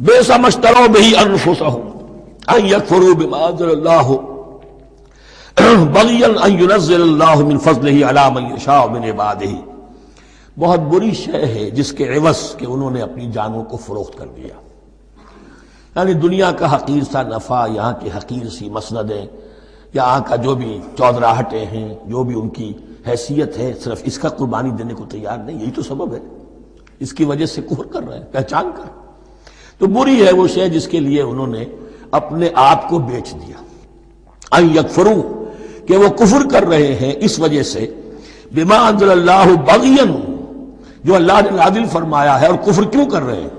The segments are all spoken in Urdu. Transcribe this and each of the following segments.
بئس ما اشتروا به انفسهم ان يكفروا بما انزل الله بغيا ان ينزل الله من فضله على من يشاء من عباده. بہت بری شے ہے جس کے عوض کہ انہوں نے اپنی جانوں کو فروخت کر دیا. یعنی دنیا کا حقیر سا نفع، یہاں کی حقیر سی مسندیں، یہاں کا جو بھی چودراہٹیں ہیں، جو بھی ان کی حیثیت ہے، صرف اس کا قربانی دینے کو تیار نہیں. یہی تو سبب ہے، اس کی وجہ سے کفر کر رہے ہیں پہچان کر. تو بری ہے وہ شے جس کے لیے انہوں نے اپنے آپ کو بیچ دیا. ان یکفروا، کہ وہ کفر کر رہے ہیں اس وجہ سے، بما انزل اللہ بغیا، جو اللہ نے نازل فرمایا ہے. اور کفر کیوں کر رہے ہیں؟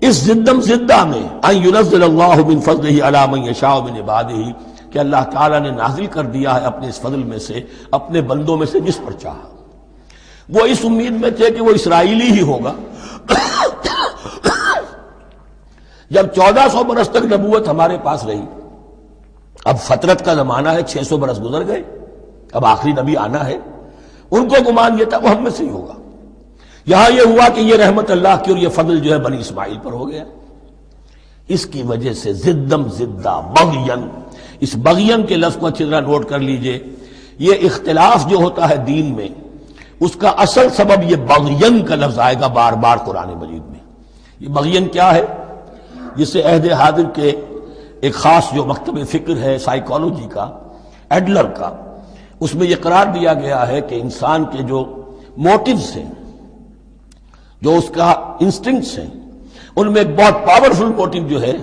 اس زدم زدہ میں، ان ینزل اللہ من فضلہ علی من یشاء من عبادہ، کہ اللہ تعالیٰ نے نازل کر دیا ہے اپنے اس فضل میں سے اپنے بندوں میں سے جس پر چاہا. وہ اس امید میں تھے کہ وہ اسرائیلی ہی ہوگا. جب 1400 برس تک نبوت ہمارے پاس رہی، اب فترت کا زمانہ ہے، 600 برس گزر گئے، اب آخری نبی آنا ہے. ان کو گمان یہ تھا وہ ہم میں سے ہی ہوگا. یہاں یہ ہوا کہ یہ رحمت اللہ کی اور یہ فضل جو ہے بنی اسماعیل پر ہو گیا. اس کی وجہ سے زدم زدہ بغین، اس بغین کے لفظ کو اچھی طرح نوٹ کر لیجئے. یہ اختلاف جو ہوتا ہے دین میں، اس کا اصل سبب یہ بغین کا لفظ آئے گا بار بار قرآن مجید میں. یہ بغین کیا ہے؟ جسے عہد حاضر کے ایک خاص جو مکتب فکر ہے سائیکالوجی کا، ایڈلر کا، اس میں یہ قرار دیا گیا ہے کہ انسان کے جو موٹیوز ہیں، جو اس کا انسٹنکٹس ہیں، ان میں ایک بہت پاورفل موٹیو جو ہے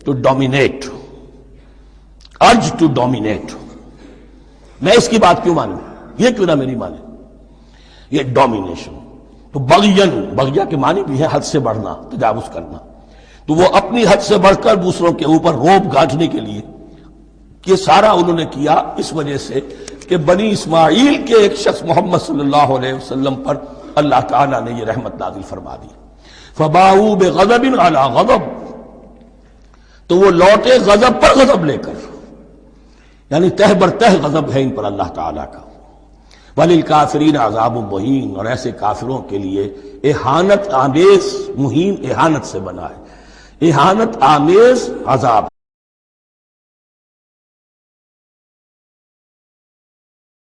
to dominate, urge to dominate. میں اس کی بات کیوں مانوں، یہ کیوں نہ میری مانے، یہ ڈومینیشن. تو بغین، بغیا کے معنی بھی ہے حد سے بڑھنا، تجاوز کرنا. تو وہ اپنی حد سے بڑھ کر دوسروں کے اوپر روب گانٹھنے کے لیے یہ سارا انہوں نے کیا، اس وجہ سے کہ بنی اسماعیل کے ایک شخص محمد صلی اللہ علیہ وسلم پر اللہ تعالیٰ نے یہ رحمت نازل فرما دی. فباؤوا بغضب علی غضب، تو وہ لوٹے غضب پر غضب لے کر، یعنی تہ بر تہ غضب ہے ان پر اللہ تعالیٰ کا. وللکافرین عذاب مہین، اور ایسے کافروں کے لیے اہانت آمیز، مہین اہانت سے بنا ہے، اہانت آمیز عذاب.